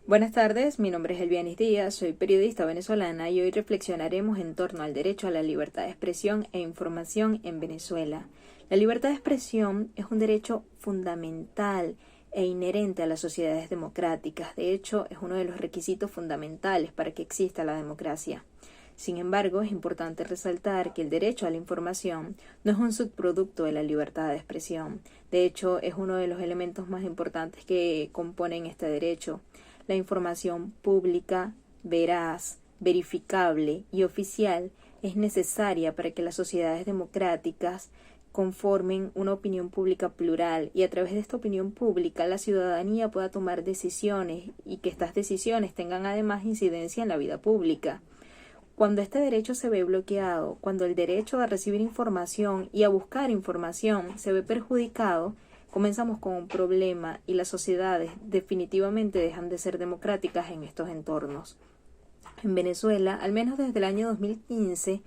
Buenas tardes, mi nombre es Elvianis Díaz, soy periodista venezolana y hoy reflexionaremos en torno al derecho a la libertad de expresión e información en Venezuela. La libertad de expresión es un derecho fundamental e inherente a las sociedades democráticas. De hecho, es uno de los requisitos fundamentales para que exista la democracia. Sin embargo, es importante resaltar que el derecho a la información no es un subproducto de la libertad de expresión. De hecho, es uno de los elementos más importantes que componen este derecho. La información pública, veraz, verificable y oficial es necesaria para que las sociedades democráticas conformen una opinión pública plural y a través de esta opinión pública la ciudadanía pueda tomar decisiones y que estas decisiones tengan además incidencia en la vida pública. Cuando este derecho se ve bloqueado, cuando el derecho a recibir información y a buscar información se ve perjudicado, comenzamos con un problema y las sociedades definitivamente dejan de ser democráticas en estos entornos. En Venezuela, al menos desde el año 2015,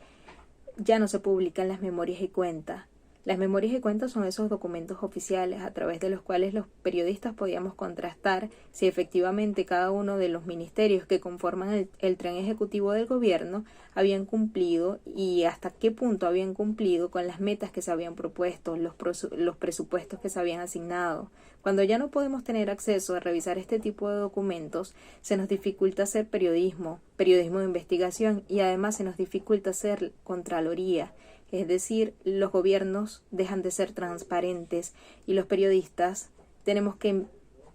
ya no se publican las memorias y cuentas. Las memorias y cuentas son esos documentos oficiales a través de los cuales los periodistas podíamos contrastar si efectivamente cada uno de los ministerios que conforman el tren ejecutivo del gobierno habían cumplido y hasta qué punto habían cumplido con las metas que se habían propuesto, los presupuestos que se habían asignado. Cuando ya no podemos tener acceso a revisar este tipo de documentos, se nos dificulta hacer periodismo de investigación y además se nos dificulta hacer contraloría. Es decir, los gobiernos dejan de ser transparentes y los periodistas tenemos que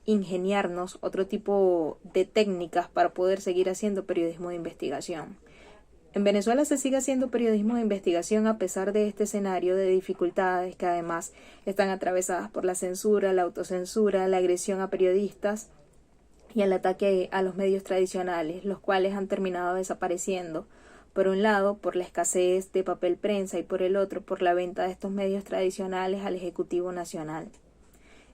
ingeniarnos otro tipo de técnicas para poder seguir haciendo periodismo de investigación. En Venezuela se sigue haciendo periodismo de investigación a pesar de este escenario de dificultades que además están atravesadas por la censura, la autocensura, la agresión a periodistas y el ataque a los medios tradicionales, los cuales han terminado desapareciendo. Por un lado, por la escasez de papel prensa y por el otro, por la venta de estos medios tradicionales al Ejecutivo Nacional.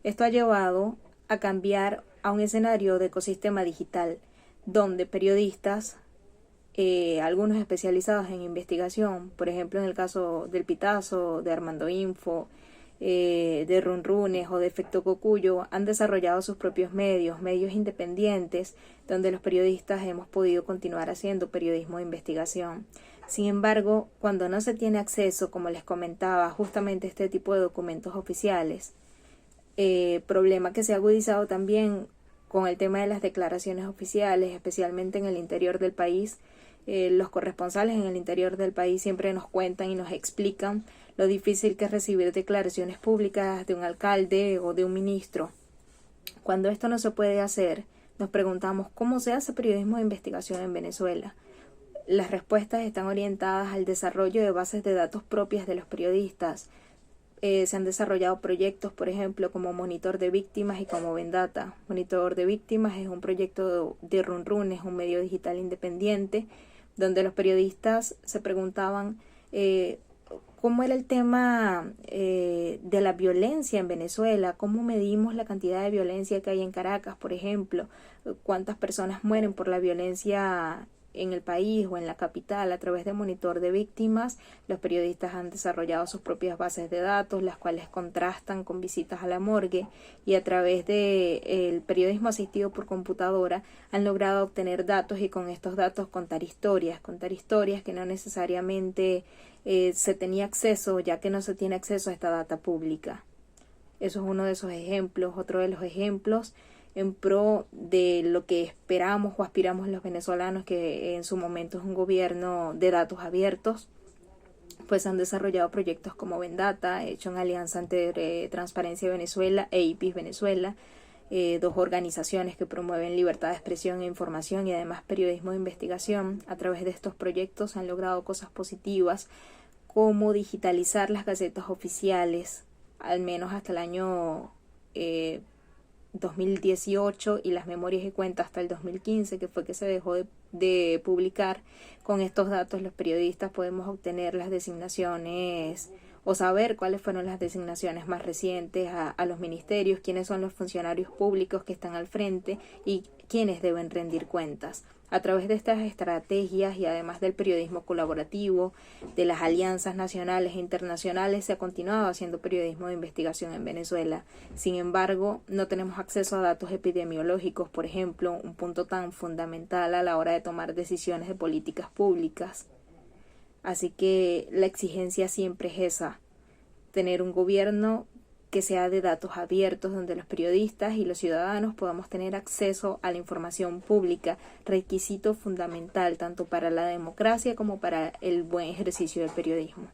Esto ha llevado a cambiar a un escenario de ecosistema digital, donde periodistas, algunos especializados en investigación, por ejemplo en el caso del Pitazo, de Armando Info, de Runrunes o de Efecto Cocuyo, han desarrollado sus propios medios independientes, donde los periodistas hemos podido continuar haciendo periodismo de investigación. Sin embargo, cuando no se tiene acceso, como les comentaba, justamente a este tipo de documentos oficiales, problema que se ha agudizado también con el tema de las declaraciones oficiales, especialmente en el interior del país. Los corresponsales en el interior del país siempre nos cuentan y nos explican lo difícil que es recibir declaraciones públicas de un alcalde o de un ministro. Cuando esto no se puede hacer, nos preguntamos cómo se hace periodismo de investigación en Venezuela. Las respuestas están orientadas al desarrollo de bases de datos propias de los periodistas. Se han desarrollado proyectos, por ejemplo, como Monitor de Víctimas y como Vendata. Monitor de Víctimas es un proyecto de Runrun, es un medio digital independiente, donde los periodistas se preguntaban cómo era el tema de la violencia en Venezuela, cómo medimos la cantidad de violencia que hay en Caracas, por ejemplo, cuántas personas mueren por la violencia en el país o en la capital. A través de Monitor de Víctimas, los periodistas han desarrollado sus propias bases de datos, las cuales contrastan con visitas a la morgue, y a través del periodismo asistido por computadora han logrado obtener datos y con estos datos contar historias que no necesariamente se tenía acceso, ya que no se tiene acceso a esta data pública. Eso es uno de esos ejemplos. Otro de los ejemplos en pro de lo que esperamos o aspiramos los venezolanos, que en su momento es un gobierno de datos abiertos, pues han desarrollado proyectos como Vendata, hecho en alianza entre Transparencia Venezuela e IPIS Venezuela, dos organizaciones que promueven libertad de expresión e información y además periodismo de investigación. A través de estos proyectos han logrado cosas positivas como digitalizar las gacetas oficiales, al menos hasta el año 2018, y las memorias y cuentas hasta el 2015, que fue que se dejó de publicar. Con estos datos los periodistas podemos obtener las designaciones o saber cuáles fueron las designaciones más recientes a los ministerios, quiénes son los funcionarios públicos que están al frente y quiénes deben rendir cuentas. A través de estas estrategias y además del periodismo colaborativo, de las alianzas nacionales e internacionales, se ha continuado haciendo periodismo de investigación en Venezuela. Sin embargo, no tenemos acceso a datos epidemiológicos, por ejemplo, un punto tan fundamental a la hora de tomar decisiones de políticas públicas. Así que la exigencia siempre es esa, tener un gobierno que sea de datos abiertos, donde los periodistas y los ciudadanos podamos tener acceso a la información pública, requisito fundamental tanto para la democracia como para el buen ejercicio del periodismo.